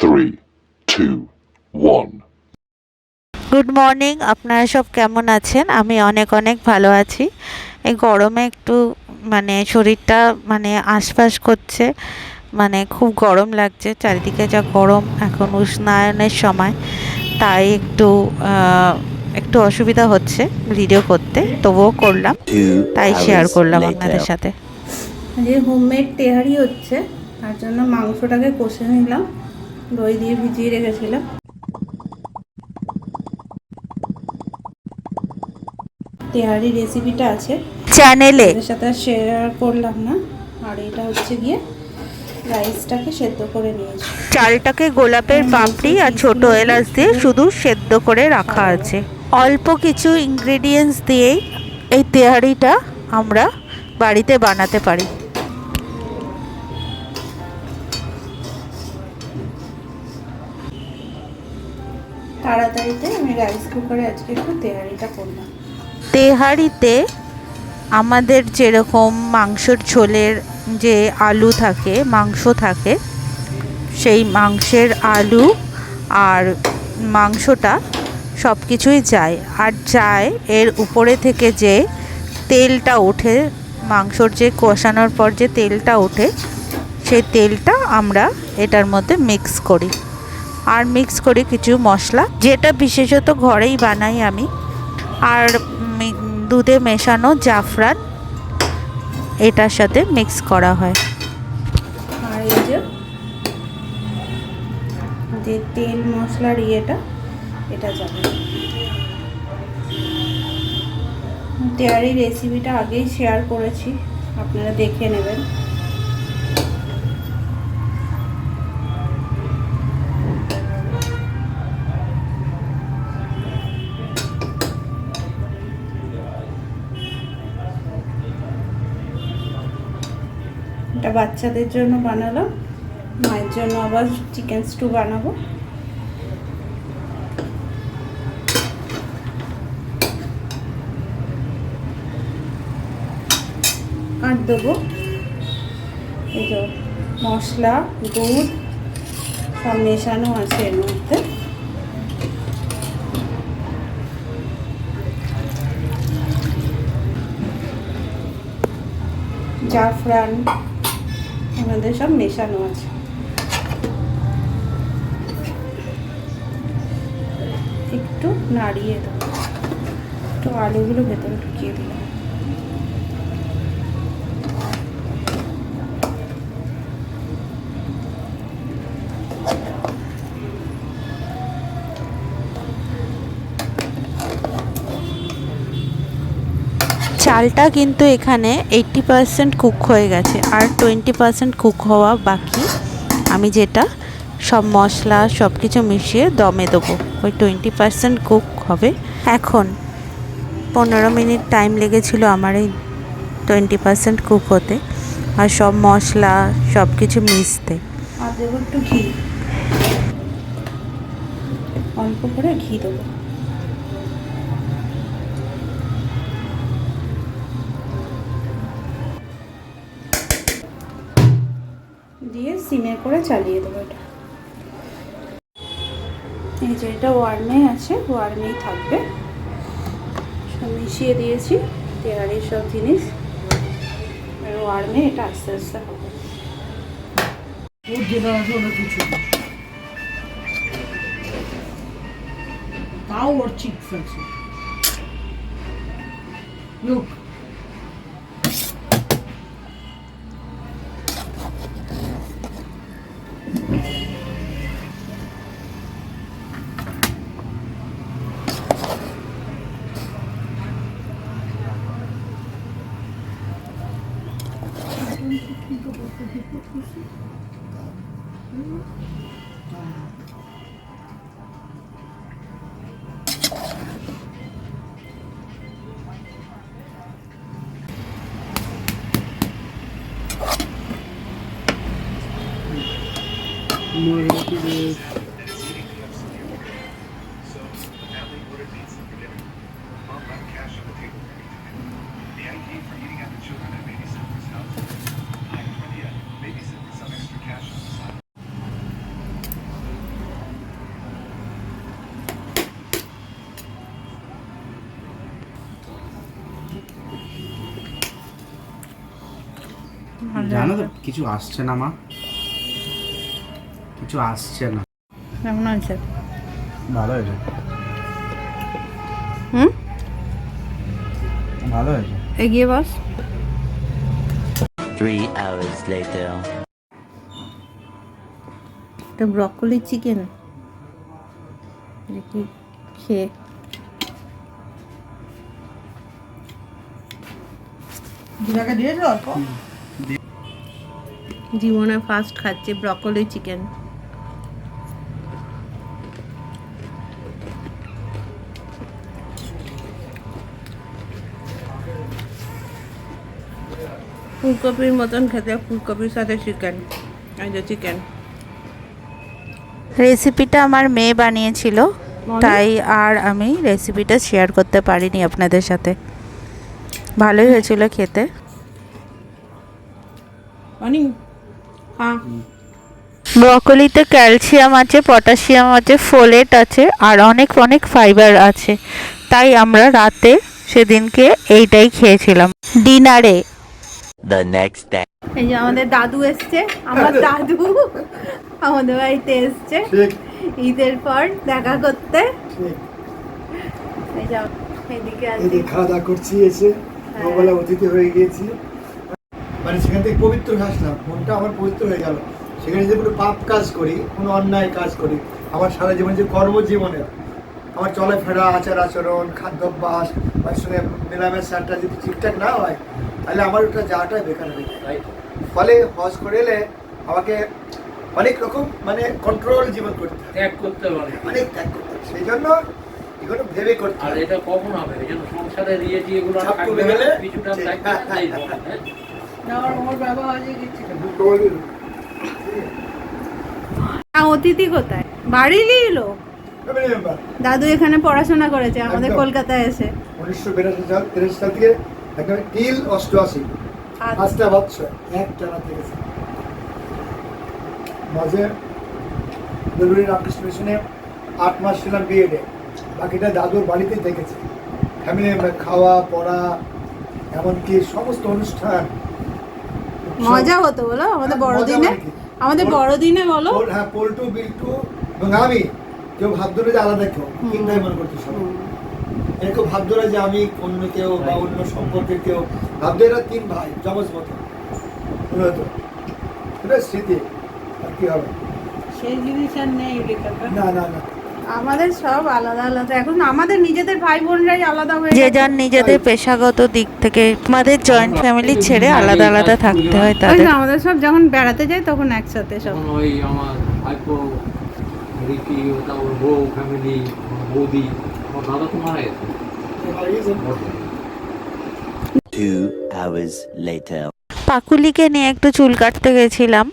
3, 2, 1. Good morning, আপনারা সব কেমন আছেন? আমি অনেক অনেক ভালো আছি। এই গরমে একটু শরীরটা আশপাশ করছে, খুব গরম লাগছে। চারিদিকে যা গরম, এখন উষ্ণায়নের সময়, তাই একটু অসুবিধা হচ্ছে ভিডিও করতে, তবুও করলাম, তাই শেয়ার করলাম আপনাদের সাথে। যে হোমমেড তেহারি হচ্ছে, তার জন্য মাংসটাকে কষে নিলাম, দই দিয়ে ভিজিয়ে রেখেছিলাম। তেহারি রেসিপিটা আছে চ্যানেলে, এর সাথে শেয়ার করলাম না। আর এটা হচ্ছে গিয়ে রাইসটাকে সেদ্ধ করে নিয়েছি। চালটাকে গোলাপের পাপড়ি আর ছোট এলাচ দিয়ে শুধু সেদ্ধ করে রাখা আছে। অল্প কিছু ইনগ্রেডিয়েন্টস দিয়েই এই তেহারিটা আমরা বাড়িতে বানাতে পারি। তাড়াতাড়িতে আমি রাইস কুকারে আজকে একটু তেহারিটা করলাম। তেহারিতে আমাদের যেরকম মাংসের ঝোলের যে আলু থাকে, মাংস থাকে, সেই মাংসের আলু আর মাংসটা সব কিছুই যায়। আর যায় এর উপরে থেকে যে তেলটা ওঠে, মাংসর যে কষানোর পর যে তেলটা ওঠে, সেই তেলটা আমরা এটার মধ্যে মিক্স করি। আর মিক্স করি কিছু মশলা, যেটা বিশেষত ঘরেই বানাই আমি। আর দুধে মেশানো জাফরান এটার সাথে মিক্স করা হয়। আর এই যে তেল মশলার এটা যাবে। তেহারি রেসিপিটা আগেই শেয়ার করেছি, আপনারা দেখে নেবেন। এটা বাচ্চাদের জন্য বানালাম, মায়ের জন্য আবার চিকেন স্টু বানাবো। আর দেবো এই যে মশলা, দুধ সব মেশানো আছে এর মধ্যে। জাফরান আমাদের সব মেশানো আছে। একটু নাড়িয়ে দেবো, একটু আলুগুলো ভেতরে ঢুকিয়ে দিলাম। চালটা কিন্তু এখানে 80% কুক হয়ে গেছে, আর 20% কুক হওয়া বাকি। আমি যেটা সব মশলা সব কিছু মিশিয়ে দমে দেবো, ওই 20% কুক হবে। এখন 15 মিনিট টাইম লেগেছিল আমার এই 20% কুক হতে, আর সব মশলা সব কিছু মিশতে। আর দেবো একটু ঘি, অল্প করে ঘি দেবো। দিয়ে সিমে করে চালিয়ে দেবো এটা। এই যে এটা ওয়ার্মে আছে, ওয়ার্মেই থাকবে। সব মিশিয়ে দিয়েছি তেহারির সব জিনিস, ওয়ার্মে এটা আস্তে আস্তে হবে। তাও ওর চিপস আছে। লুক জানো তো কিছু আসছে না মা, কিছু আসছে না। কেমন আছে? ভালো হয়েছে, হুম, ভালো হয়েছে। এগিয়ে বস। 3 hours later. এটা ব্রকলি চিকেন দেখি খেয়ে। জিরাকে দিয়েছো অল্প? জীবনে ফার্স্ট খাচ্ছি ব্রকলি চিকেন। ফুলকপির মতন খেতে, ফুলকপির সাথে চিকেন। এই যে চিকেন। রেসিপিটা আমার মেয়ে বানিয়েছিল, তাই আর আমি রেসিপিটা শেয়ার করতে পারিনি আপনাদের সাথে। ভালোই হয়েছিল খেতে। অনি হ্যাঁ, ব্রকলিতে ক্যালসিয়াম আছে, পটাশিয়াম আছে, ফোলেট আছে, আর অনেক অনেক ফাইবার আছে। তাই আমরা রাতে সেদিনকে এইটাই খেয়েছিলাম ডিনারে। The next day. এই যে আমাদের দাদু এসছে, আমার দাদু আমাদের বাড়িতে এসছে ঈদের পর দেখা করতে। এই যে এদিকে আছে, এদিকে খাওয়া দাওয়া করছি, এসে মোবাইলে অতিথি হয়ে গিয়েছি। মানে সেখান থেকে পবিত্র আসলাম, মনটা আমার পবিত্র হয়ে গেল। সেখানে যে কোনো পাপ কাজ করি, কোনো অন্যায় কাজ করি, আমার সারা জীবন যে কর্মজীবনে আমার চলাফেরা, আচার আচরণ, খাদ্যাভ্যাস, ওর সঙ্গে মেলামেশাটা যদি ঠিকঠাক না হয়, তাহলে আমার ওটা যাওয়াটাই বেকার হয়ে যায়। ফলে হজ করে এলে আমাকে অনেক রকম মানে কন্ট্রোল জীবন করতে হয়, ত্যাগ করতে পারে। অনেক ত্যাগ করতে হয়। সেই জন্য এগুলো ভেবে করতে আর হয়। এটা কখন হবে? এই জন্য সংসারে দিয়ে দিয়ে এগুলো চাপ থাকবে কমে না, গেলে কিছুটা ঠিক। থাকবে না, এই বলে, হ্যাঁ। আমার ওর ব্যবহার হয়ে গেছে। অতিথি কোথায়? বাড়িরই লোক। Family member। দাদু এখানে পড়াশোনা করেছে আমাদের একদম। কলকাতায় এসে। 1982 সাল থেকে একদম টিল 88 পাঁচটা বছর এক টানা থেকেছে। মাঝে বেলুড়ি রামকৃষ্ণ মিশনে 8 মাস ছিলাম বিএডে, বাকিটা দাদুর বাড়িতেই থেকেছে। ফ্যামিলি খাওয়া পড়া এমনকি সমস্ত অনুষ্ঠান মজা হতো বলো আমাদের বড়দিনে, মজা মানে কি? আমাদের বড়দিনে বলো। হ্যাঁ, পল্টু বিল্টু এবং আমি কেউ ভাবতো না যে আলাদা কেউ, চিন্তাই মনে করতো সবাই। এরকম ভাবতো না যে আমি অন্য কেউ বা অন্য সম্পর্কের কেউ, ভাবতো এরা 3 ভাই জমজ মতো। এটা স্মৃতি, আর কি হবে? সেই জিনিস আর নেই লেখাটা। না না না, আমাদের সব আলাদা আলাদা, এখন আমাদের নিজেদের ভাই বোনরাই আলাদা হয়ে যে গেছে। যার নিজেদের পেশাগত দিক থেকে আমাদের জয়েন্ট ফ্যামিলি ছেড়ে আলাদা আলাদা থাকতে হয় ওই তাদের। যে আমাদের সব যখন বেড়াতে যায় তখন একসাথে সব। তখন ওই আমার ভাইপো রিকি, ওটা ওর বউ, ফ্যামিলি, বৌদি, আমার দাদা তো মারা গেছে। 2 hours later. পাকুলিকে নিয়ে একটু চুল কাটতে গেছিলাম,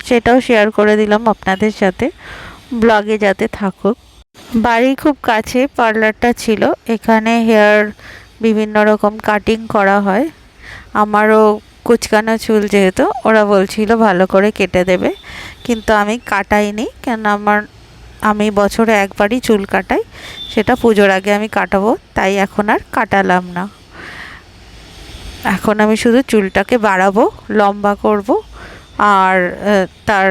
সেটাও শেয়ার করে দিলাম আপনাদের সাথে, ব্লগে যাতে থাকুক। বাড়ি খুব কাছে পার্লারটা ছিল, এখানে হেয়ার বিভিন্ন রকম কাটিং করা হয়। আমারও কুচকানো চুল যেহেতু, ওরা বলছিল ভালো করে কেটে দেবে, কিন্তু আমি কাটাইনি, কেন আমি বছরে একবারই চুল কাটাই, সেটা পুজোর আগে আমি কাটাবো, তাই এখন আর কাটালাম না। এখন আমি শুধু চুলটাকে বাড়াবো, লম্বা করব, আর তার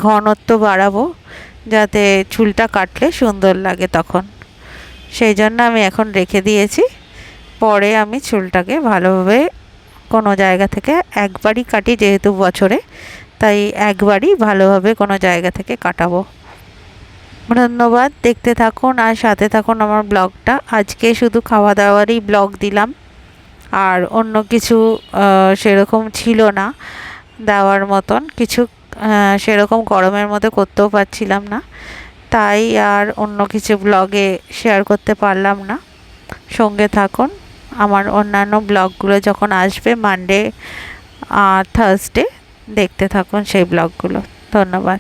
ঘনত্ব বাড়াবো, যাতে চুলটা কাটলে সুন্দর লাগে তখন। সেই জন্য আমি এখন রেখে দিয়েছি, পরে আমি চুলটাকে ভালোভাবে কোনো জায়গা থেকে একবারই কাটি, যেহেতু বছরে, তাই একবারই ভালোভাবে কোনো জায়গা থেকে কাটাবো। ধন্যবাদ, দেখতে থাকুন আর সাথে থাকুন আমার ব্লগটা। আজকে শুধু খাওয়া দাওয়ারই ব্লগ দিলাম, আর অন্য কিছু সেরকম ছিল না দেওয়ার মতন কিছু, সেরকম গরমের মধ্যে করতেও পারছিলাম না, তাই আর অন্য কিছু ব্লগে শেয়ার করতে পারলাম না। সঙ্গে থাকুন, আমার অন্যান্য ব্লগগুলো যখন আসবে মানডে আর থার্সডে, দেখতে থাকুন সেই ব্লগগুলো। ধন্যবাদ।